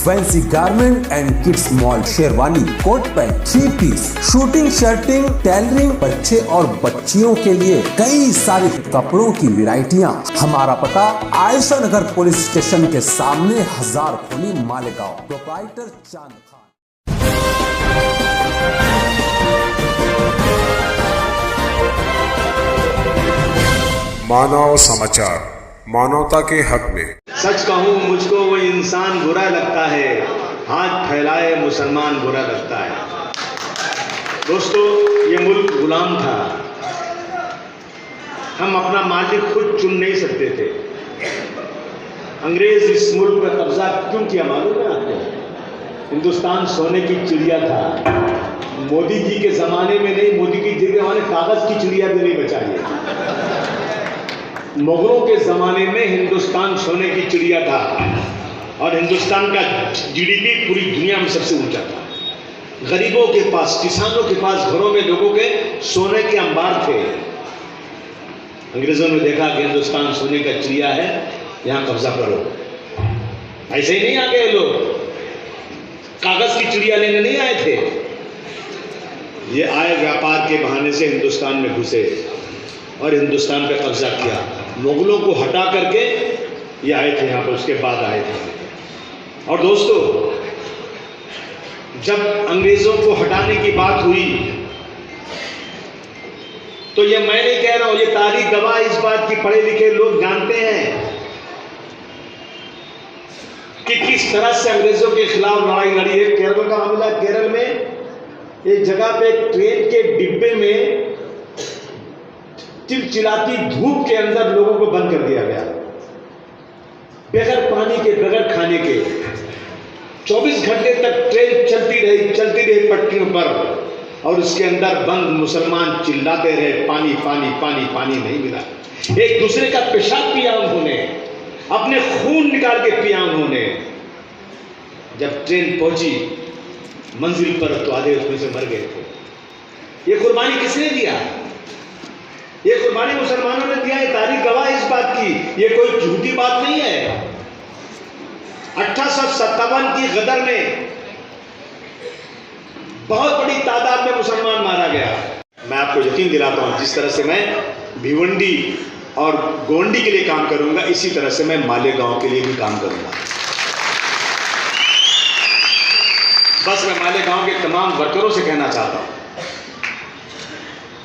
Fancy garment and kids mall, sherwani, coat pant, 3 piece, suiting, shirting, tailoring, बच्चे और बच्चियों के लिए कई सारे कपड़ों की वैरायटियां। हमारा पता आयशा नगर पुलिस स्टेशन के सामने, हजार खोली, मालेगांव। प्रोप्राइटर चांद खान। मानव समाचार, मानवता के हक में। सच कहूँ मुझको वो इंसान बुरा लगता है, हाथ फैलाए मुसलमान बुरा लगता है। दोस्तों, ये मुल्क गुलाम था, हम अपना मालिक खुद चुन नहीं सकते थे। अंग्रेज इस मुल्क पर कब्जा क्यों किया मालूम है आपको? हिंदुस्तान सोने की चिड़िया था। मोदी जी के जमाने में नहीं, मोदी की जगह हमारे कागज की चिड़िया भी नहीं बचाई। मुगलों के ज़माने में हिंदुस्तान सोने की चिड़िया था और हिंदुस्तान का जीडीपी पूरी दुनिया में सबसे ऊंचा था। गरीबों के पास, किसानों के पास, घरों में लोगों के सोने के अंबार थे। अंग्रेज़ों ने देखा कि हिंदुस्तान सोने का चिड़िया है, यहाँ कब्जा करो। ऐसे ही नहीं आ गए लोग, कागज़ की चिड़िया लेने नहीं आए थे। ये आए व्यापार के बहाने से हिंदुस्तान में घुसे और हिंदुस्तान पे कब्जा किया। मुगलों को हटा करके ये आए थे यहाँ पर, उसके बाद आए थे। और दोस्तों, जब अंग्रेजों को हटाने की बात हुई तो ये मैं नहीं कह रहा हूं, ये तारीख गवाह इस बात की, पढ़े लिखे लोग जानते हैं कि किस तरह से अंग्रेजों के खिलाफ लड़ाई लड़ी है। केरल का मामला, केरल में एक जगह पे ट्रेन के डिब्बे में चिलचिलाती धूप के अंदर लोगों को बंद कर दिया गया, बगैर पानी के, बगैर खाने के। 24 घंटे तक ट्रेन चलती रही पटरियों पर, और उसके अंदर बंद मुसलमान चिल्लाते रहे, पानी पानी पानी पानी। नहीं मिला। एक दूसरे का पेशाब पिया उन्होंने, अपने खून निकाल के पिया उन्होंने। जब ट्रेन पहुंची मंजिल पर तो आधे उसमें से मर गए थे। ये कुर्बानी किसने दिया? ये कुर्बानी मुसलमानों ने दिया है। तारीख गवाह इस बात की, ये कोई झूठी बात नहीं है। 1857 की गदर में बहुत बड़ी तादाद में मुसलमान मारा गया। मैं आपको यकीन दिलाता हूं, जिस तरह से मैं भिवंडी और गोंडी के लिए काम करूंगा, इसी तरह से मैं मालेगांव के लिए भी काम करूंगा। बस मैं मालेगांव के तमाम वर्करों से कहना चाहता हूं,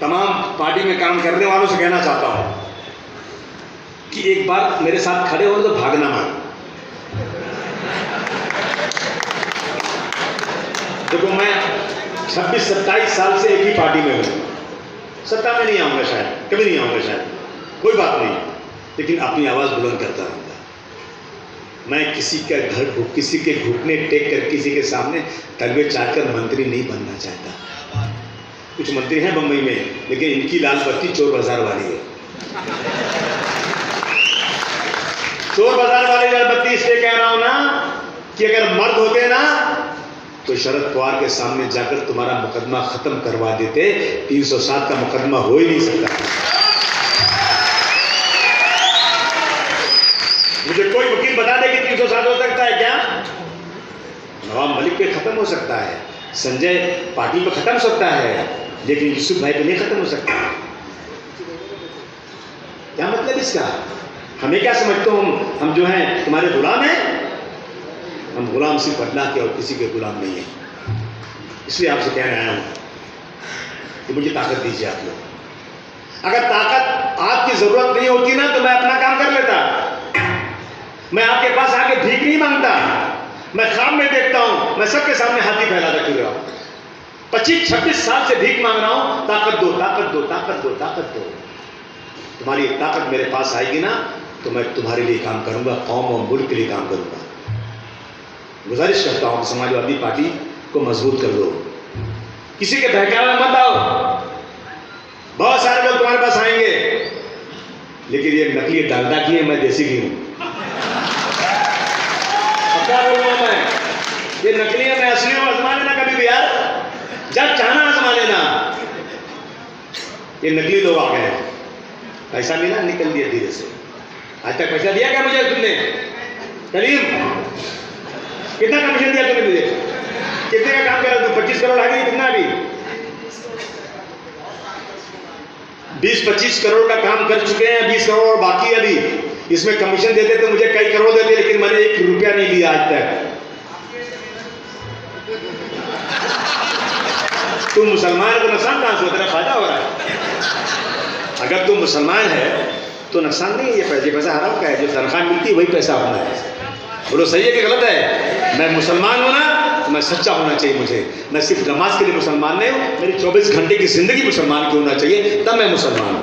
तमाम पार्टी में काम करने वालों से कहना चाहता हूं कि एक बार मेरे साथ खड़े हो तो भागना मत। देखो, मैं 26-27 साल से एक ही पार्टी में हूं। सत्ता में नहीं आऊंगा शायद, कभी नहीं आऊंगा शायद, कोई बात नहीं, लेकिन अपनी आवाज़ बुलंद करता रहूंगा। मैं किसी के घुटने टेक कर किसी के सामने तलवे चाटकर मंत्री नहीं बनना चाहता। कुछ मंत्री हैं बम्बई में, लेकिन इनकी लाल बत्ती चोर बाजार वाली है। चोर बाजार वाली लाल बत्ती इसलिए कह रहा हूं ना कि अगर मर्द होते ना तो शरद पवार के सामने जाकर तुम्हारा मुकदमा खत्म करवा देते। 307 का मुकदमा हो ही नहीं सकता। मुझे कोई वकील बता दे कि 307 हो सकता है क्या? नवाब मलिक पे खत्म हो सकता है, संजय पाटिल पे खत्म हो सकता है, लेकिन यूसुफ भाई पे नहीं खत्म हो सकता। क्या मतलब इसका? हमें क्या समझते हो हम जो हैं तुम्हारे गुलाम हैं? हम गुलाम सिर्फ अल्लाह के और किसी के गुलाम नहीं है। इसलिए आपसे कहने आया हूं कि मुझे ताकत दीजिए आप लोग। अगर ताकत आपकी जरूरत नहीं होती ना तो मैं अपना काम कर लेता। मैं आपके पास आके भीख नहीं मांगता। मैं ख्वाब में देखता हूं, मैं सबके सामने हाथी फैलाता फिर रहा हूं। 25-26 साल से भीख मांग रहा हूं, ताकत दो, ताकत दो, ताकत दो, ताकत दो। तुम्हारी ताकत मेरे पास आएगी ना तो मैं तुम्हारे लिए काम करूंगा, कौम और मुल्क के लिए काम करूंगा। गुजारिश करता हूं कि समाजवादी पार्टी को मजबूत कर दो, किसी के बहकावे में मत आओ। बहुत सारे लोग तुम्हारे पास आएंगे, लेकिन ये नकली डालडा की है, मैं देसी की हूं। क्या बोलूंगा मैं? ये नकली है, मैं असली हूं। आजमा लेना कभी भी यार, जब चाहना आजमा लेना। ये नकली लोग आ गए हैं, पैसा मिला निकल दिया धीरे से। आज तक पैसा दिया क्या मुझे तुमने? करीम कितना कमीशन दिया तूने मुझे? कितने का काम करा तू? 25 करोड़ आ गई, कितना अभी? 20-25 करोड़ का काम कर चुके हैं, 20 करोड़ और बाकी है अभी। इसमें कमीशन देते तो मुझे कई करोड़ देते, लेकिन मैंने 1 रुपया नहीं लिया आज तक। तू मुसलमान है तो नुकसान कहां से? तेरा फायदा हो रहा है। अगर तू मुसलमान है तो नुकसान नहीं है, ये पैसा हराम का है। जो तनख्वाह मिलती है वही पैसा अपना है। बोलो सही है कि गलत है? मैं मुसलमान हूं ना, तो मैं सच्चा होना चाहिए मुझे। मैं सिर्फ नमाज के लिए मुसलमान नहीं हूं, मेरी 24 घंटे की जिंदगी मुसलमान की होना चाहिए, तब मैं मुसलमान हूं।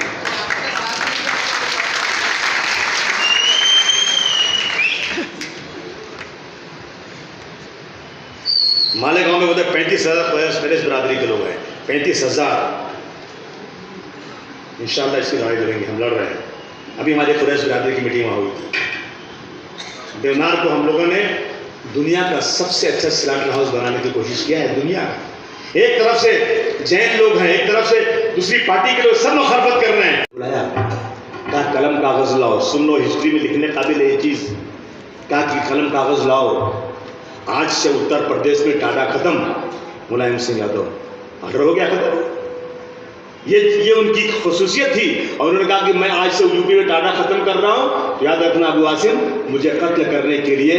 मालेगांव में बोलते 35,000 परेश बिरादरी के लोग हैं। 35,000 इंशाल्लाह इसकी लड़ाई लड़ेंगे, हम लड़ रहे हैं। अभी हमारे कुरैश बिरादरी की मीटिंग वहाँ हुई थी। देवनार को हम लोगों ने दुनिया का सबसे अच्छा स्लॉटर हाउस बनाने की कोशिश किया है। दुनिया का एक तरफ से जैन लोग हैं, एक तरफ से दूसरी पार्टी के लोग, सब मुखालफत कर रहे हैं। बुलाया, कहा कलम कागज लाओ, सुन लो, हिस्ट्री में लिखने काबिल है ये चीज। कहा कि कलम कागज लाओ, आज से उत्तर प्रदेश में टाटा खत्म, मुलायम सिंह यादव ऑर्डर हो गया खत्म। ये उनकी खसूसियत थी। और उन्होंने कहा कि मैं आज से यूपी में टाटा खत्म कर रहा हूं, तो याद रखना अबू आसिम, मुझे कत्ल करने के लिए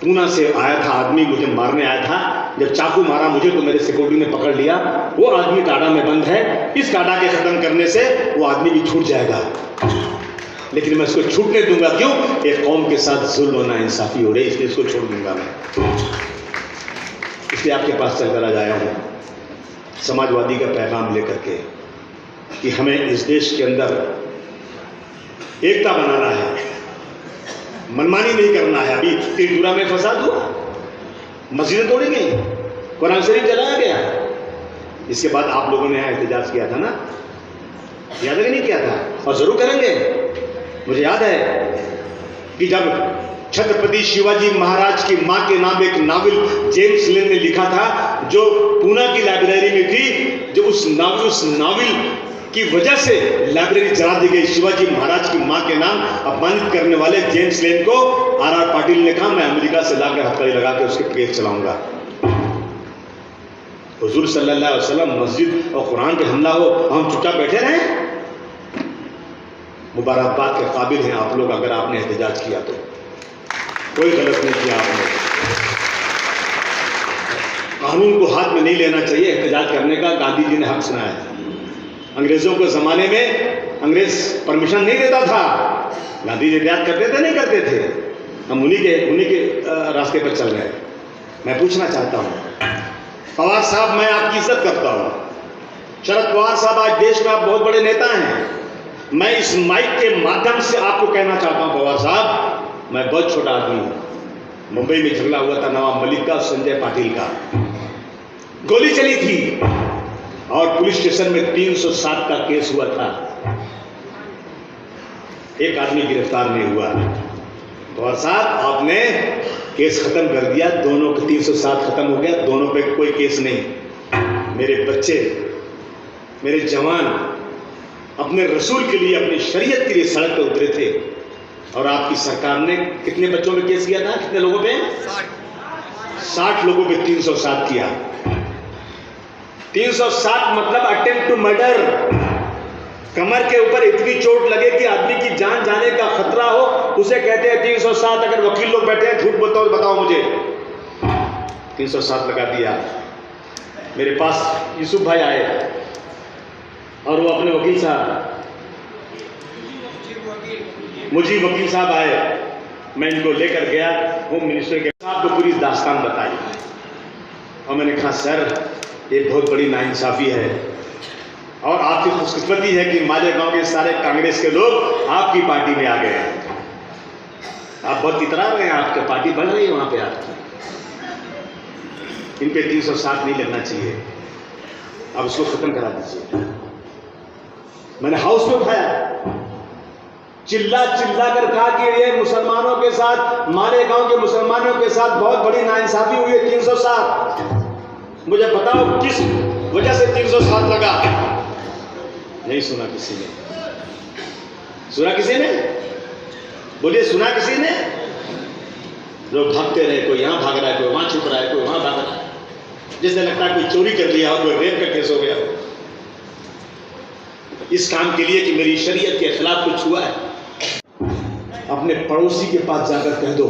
पूना से आया था आदमी, मुझे मारने आया था। जब चाकू मारा मुझे तो मेरे सिक्योरिटी ने पकड़ लिया। वो आदमी टाटा में बंद है। इस टाटा के खत्म करने से वो आदमी भी छूट जाएगा, लेकिन मैं इसको छूटने दूंगा। क्यों? एक कौम के साथ जुल्म होना इंसाफी हो रही, इसलिए इसको छोड़ दूंगा मैं। इसलिए आपके पास चलकर आ जाया हूं समाजवादी का पैगाम लेकर के कि हमें इस देश के अंदर एकता बनाना है, मनमानी नहीं करना है। अभी त्रिपुरा में फसाद हुआ, मस्जिदें तोड़ी गई, कुरान शरीफ जलाया गया। इसके बाद आप लोगों ने यहाँ एहतजाज किया था ना, याद है कि नहीं किया था? और जरूर करेंगे। मुझे याद है कि जब छत्रपति शिवाजी महाराज की मां के नाम एक नावल जेम्स लेन ने लिखा था, जो पूना की लाइब्रेरी में थी, जो उस नावल की वजह से लाइब्रेरी जला दी गई। शिवाजी महाराज की मां के नाम अपमानित करने वाले जेम्स लेन को आर पाटिल ने कहा मैं अमेरिका से लाकर हथकड़ी लगा के उसके केस चलाऊंगा। हुजूर सल्लल्लाहु अलैहि वसल्लम मस्जिद और कुरान पे हमला हो, हम चुपचाप बैठे रहे? मुबारकबाद के काबिल हैं आप लोग अगर आपने एहतजाज किया तो। कोई गलत नहीं किया आपने। कानून को हाथ में नहीं लेना चाहिए एहतजाज करने का। गांधी जी ने हक सुनाया है। अंग्रेजों के जमाने में अंग्रेज परमिशन नहीं देता था, गांधी जी एहतजाज करते थे नहीं करते थे? हम उन्हीं के रास्ते पर चल रहे हैं। मैं पूछना चाहता हूं पवार साहब, मैं आपकी इज्जत करता हूं। शरद पवार साहब आज देश में आप बहुत बड़े नेता हैं। मैं इस माइक के माध्यम से आपको कहना चाहता हूं पवार साहब, मैं बहुत छोटा आदमी हूं। मुंबई में झगड़ा हुआ था नवाब मलिक का, संजय पाटिल का, गोली चली थी और पुलिस स्टेशन में 307 का केस हुआ था। एक आदमी गिरफ्तार नहीं हुआ। पवार साहब आपने केस खत्म कर दिया, दोनों के 307 खत्म हो गया, दोनों पे कोई केस नहीं। मेरे बच्चे, मेरे जवान अपने रसूल के लिए, अपनी शरीयत के लिए सड़क पर उतरे थे। और आपकी सरकार ने कितने बच्चों पे केस किया था? कितने लोगों पे? 60 लोगों पे 307 किया। 307 मतलब अटेम्प्ट टू मर्डर। कमर के ऊपर इतनी चोट लगे कि आदमी की जान जाने का खतरा हो, उसे कहते हैं 307। अगर वकील लोग बैठे हैं झूठ बोलता हो तो बताओ मुझे। 307 लगा दिया। मेरे पास यूसुफ भाई आए और वो अपने वकील साहब, मुजीब वकील साहब आए। मैं इनको लेकर गया होम मिनिस्टर के साहब को पूरी दास्तान बताई और मैंने कहा सर ये बहुत बड़ी नाइंसाफी है और आपकी खुशकिस्मती है कि मालेगांव के सारे कांग्रेस के लोग आपकी पार्टी में आ गए हैं। आप बहुत इतरा रहे हैं, आपकी पार्टी बढ़ रही है वहां पे आपकी। इन पे 307 नहीं लगना चाहिए, आप उसको खत्म करा दीजिए। मैंने हाउस में उठाया, चिल्ला कर कहा कि ये मुसलमानों के साथ, मालेगांव के मुसलमानों के साथ बहुत बड़ी नाइंसाफी हुई है। 307 मुझे बताओ किस वजह से 307 लगा? नहीं सुना किसी ने। सुना किसी ने? बोलिए सुना किसी ने? लोग भागते रहे, कोई यहाँ भाग रहा है, कोई वहाँ छुप रहा है, कोई वहाँ भाग रहा है, जैसे लगता है कोई चोरी कर लिया और कोई रेप का केस हो गया हो, इस काम के लिए कि मेरी शरीयत के खिलाफ कुछ हुआ है। अपने पड़ोसी के पास जाकर कह दो,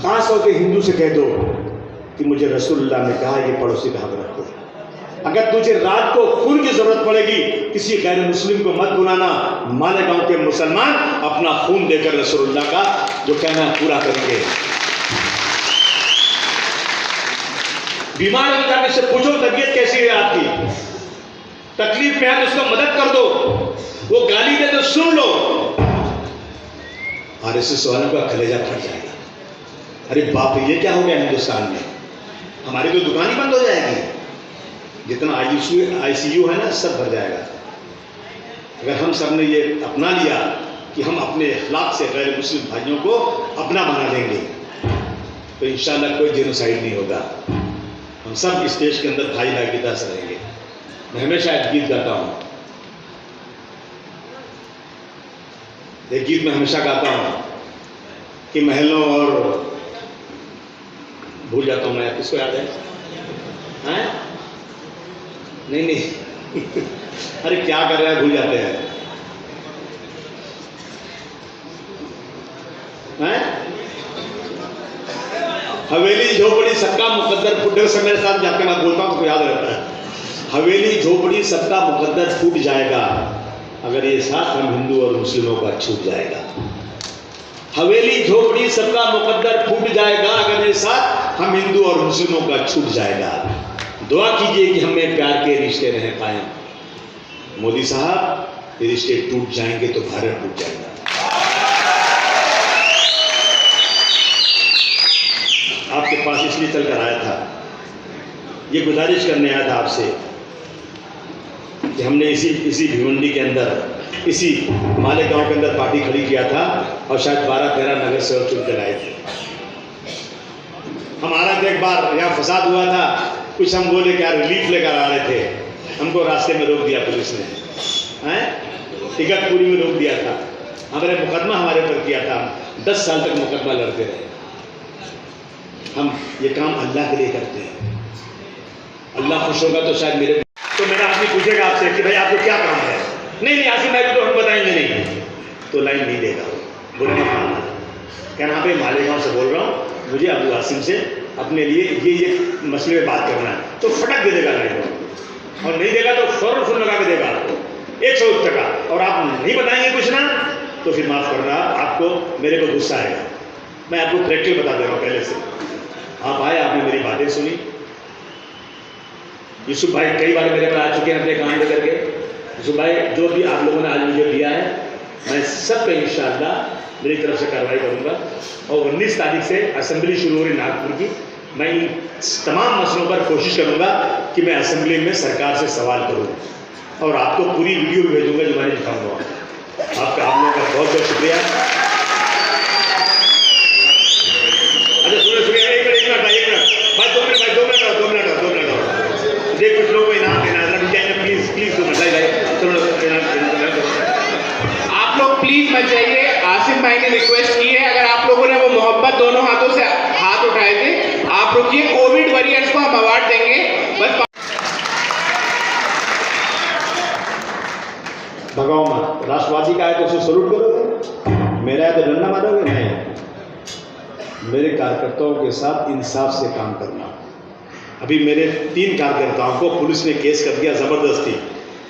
खास तौर पे हिंदू से कह दो कि मुझे रसूलुल्लाह ने कहा ये पड़ोसी का हक रखो। अगर तुझे रात को खून की जरूरत पड़ेगी, किसी गैर मुस्लिम को मत बुलाना। मालेगांव के मुसलमान अपना खून देकर रसूलुल्लाह का जो कहना है पूरा करेंगे। बीमार हो जाकर से पूछो तबीयत कैसी है आपकी, तकलीफ में है तो उसको मदद कर दो, वो गाली दे तो सुन लो। आरएसएस वालों का कलेजा फट जाएगा, अरे बाप रे ये क्या हो गया हिंदुस्तान में, हमारी तो दुकान ही बंद हो जाएगी, जितना आईसीयू है ना सब भर जाएगा। अगर हम सब ने ये अपना लिया कि हम अपने अखलाक से गैर मुस्लिम भाइयों को अपना बना लेंगे तो इंशाल्लाह कोई जेनोसाइड नहीं होगा। हम सब इस देश के अंदर भाई भाई की तरह से रहेंगे। मैं हमेशा एक गीत गाता हूँ, एक गीत में हमेशा गाता हूँ कि महलों और भूल जाता हूँ मैं, किसको याद है? नहीं अरे क्या कर रहे हैं, भूल जाते हैं। हवेली झोपड़ी सबका मुकद्दर फूट से मेरे साथ जाकर मैं बोलता हूँ तो याद रहता है। हवेली झोपड़ी सबका मुकद्दर फूट जाएगा अगर ये साथ हम हिंदू और मुस्लिमों का छूट जाएगा। हवेली झोपड़ी सबका मुकद्दर फूट जाएगा अगर ये साथ हम हिंदू और मुस्लिमों का छूट जाएगा। दुआ कीजिए कि हमें प्यार के रिश्ते रहे कायम। मोदी साहब ये रिश्ते टूट जाएंगे तो भारत टूट जाएगा। आपके पास इसलिए चलकर आया था, ये गुजारिश करने आया था आपसे कि हमने इसी भिवंडी के अंदर, इसी मालेगांव के अंदर पार्टी खड़ी किया था और शायद 12-13 नगर सेवक चुन कर आए थे। हमारा तो एक बार यहाँ फसाद हुआ था, कुछ हम बोले क्या रिलीफ लेकर आ रहे थे, हमको रास्ते में रोक दिया पुलिस ने, टिकटपुरी में रोक दिया था, हमारे मुकदमा हमारे ऊपर किया था, 10 साल तक मुकदमा लड़ते रहे। हम ये काम अल्लाह के लिए करते हैं, अल्लाह खुश होगा तो शायद मेरे तो मेरा आदमी पूछेगा आपसे कि भाई आपको क्या काम है, नहीं आसिम भाई तो हम बताएंगे नहीं, तो लाइन नहीं देगा, बोलने का कहना भाई मालेगांव से बोल रहा हूँ, मुझे अबू आसिम से अपने लिए ये मसले में बात करना है, तो फटक दे देगा लाइन और नहीं देगा तो फौरन फोन लगा के देगा आपको 100 टका, और आप नहीं बताएंगे कुछ ना तो फिर माफ़ करना, आपको मेरे को गुस्सा आएगा। मैं आपको प्रैक्टिकल बता दे रहा हूँ पहले से। आप आए, आपने मेरी बातें सुनी, यूसुफ भाई कई बार मेरे पर आ चुके हैं अपने काम लेकर के। यूसुफ भाई जो भी आप लोगों ने आज मुझे दिया है मैं सब पे इंशाअल्लाह मेरी तरफ से कार्रवाई करूंगा। और 19 तारीख से असेंबली शुरू हो रही नागपुर की, मैं इन तमाम मसलों पर कोशिश करूंगा कि मैं असेंबली में सरकार से सवाल करूं और आपको पूरी वीडियो भी भेजूंगा जो मैंने दिखाऊंगा। आप लोगों का बहुत बहुत शुक्रिया। अच्छा सुनिए एक मिनट भाई, 2 मिनट देखिए कुछ लोगों को इनाम देना है, प्लीज 2 मिनट आप लोग प्लीज मत जाइए। आसिम भाई ने रिक्वेस्ट की है, अगर आप लोगों ने वो मोहब्बत दोनों हाथों से हाथ उठाए थे, आप रुकिए, कोविड वॉरियर्स को हम अवार्ड देंगे। बस भगाओ मत, राष्ट्रवादी का है तो उसे सलूट करोगे, मेरा है तो डंडा मारोगे? नहीं, मेरे कार्यकर्ताओं के साथ इंसाफ से काम करना। अभी मेरे 3 कार्यकर्ताओं को पुलिस ने केस कर दिया ज़बरदस्ती,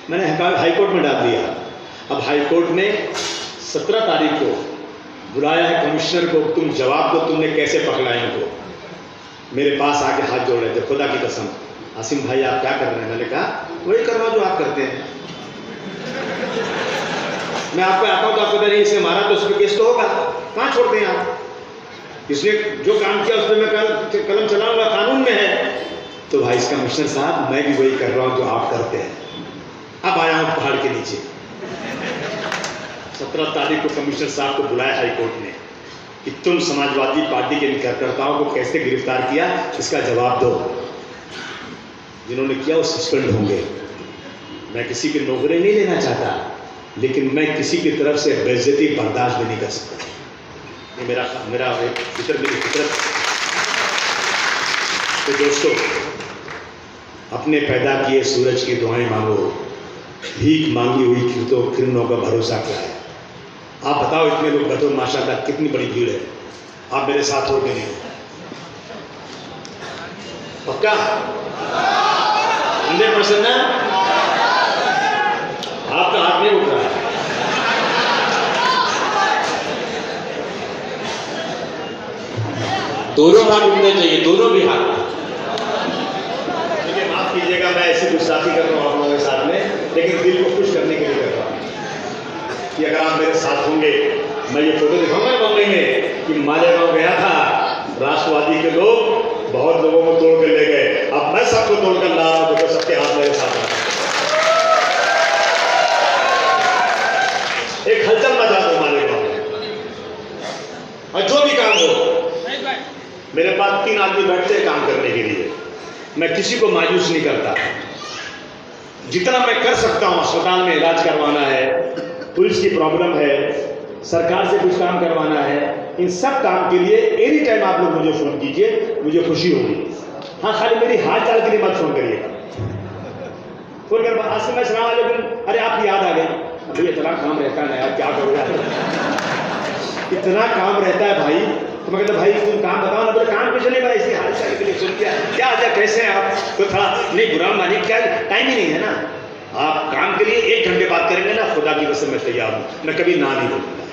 मैंने हाईकोर्ट में डाल दिया। अब हाईकोर्ट ने 17 तारीख को बुलाया है कमिश्नर को, तुम जवाब दो तुमने कैसे पकड़ा इनको। मेरे पास आके हाथ जोड़ रहे थे, खुदा की कसम आसिम भाई आप क्या कर रहे हैं? मैंने कहा वही करवाओ जो आप करते हैं। मैं आपको आता हूँ तो आपको नहीं इसने मारा तो उस पर केस तो होगा, कहाँ छोड़ते हैं आप? इसने जो काम किया उस पर मैं कलम चलाऊंगा, कानून में है। तो भाई कमिश्नर साहब मैं भी वही कर रहा हूँ जो आप करते हैं। अब आया हूँ पहाड़ के नीचे। 17 तारीख को कमिश्नर साहब को बुलाया हाईकोर्ट ने कि तुम समाजवादी पार्टी के कार्यकर्ताओं को कैसे गिरफ्तार किया, इसका जवाब दो। जिन्होंने किया वो सस्पेंड होंगे। मैं किसी की नौकरी नहीं लेना चाहता, लेकिन मैं किसी की तरफ से बेइज्जती बर्दाश्त भी नहीं कर सकता। ये मेरा एक फिक्र, मेरी फितरत। तो दोस्तों, अपने पैदा किए सूरज की दुआएं मांगो, भीख मांगी हुई किरणों का भरोसा क्या है। आप बताओ, इतने लोग बैठो माशाल्लाह, कितनी बड़ी भीड़ है, आप मेरे साथ हो गए नहीं? पक्का 100% ना? आपका हाथ नहीं उठ रहा है। दोनों हाथ उठने चाहिए, दोनों भी हाथ। देखिए, माफ कीजिएगा, मैं ऐसी गुस्ताखी कर रहा हूँ आप लोगों के साथ में, लेकिन दिल को खुश करने के लिए कर रहा हूँ कि अगर आप मेरे साथ होंगे, मैं ये फोटो दिखाऊंगा ना बम्बई में कि मालेगांव गया था, राष्ट्रवादी के लोग बहुत लोगों को तोड़ कर ले गए, अब मैं सबको तोड़ कर ला रहा हूं, देखो सबके हाथ मेरे साथ हैं। एक हलचल मचा दो मालेगांव में, और जो भी काम हो, मेरे पास 3 आदमी बैठते हैं काम करने के लिए, मैं किसी को मायूस नहीं करता। जितना मैं कर सकता हूं, अस्पताल में इलाज करवाना है, पुलिस की प्रॉब्लम है, सरकार से कुछ काम करवाना है, इन सब काम के लिए एनी टाइम आप लोग मुझे फोन कीजिए, मुझे खुशी होगी। हाँ, खाली मेरी हाल चाल के लिए मत फोन करिएगा। फोन कर आज मैं सलाम वालेकुम, अरे आपकी याद आ गई, अभी इतना काम रहता है ना यार, क्या करूँगा, इतना काम रहता है भाई। तो मैं कहता भाई तुम काम बताओ ना, बोले काम कुछ नहीं भाई, इसी हाल चाल के लिए सुन किया, क्या हाल, कैसे हैं आप, तो थोड़ा नहीं बुरा मानिए, क्या टाइम ही नहीं है ना। आप काम के लिए 1 घंटे बात करेंगे ना, खुदा की कसम मैं तैयार हूँ, मैं कभी ना नहीं बोलूँगा।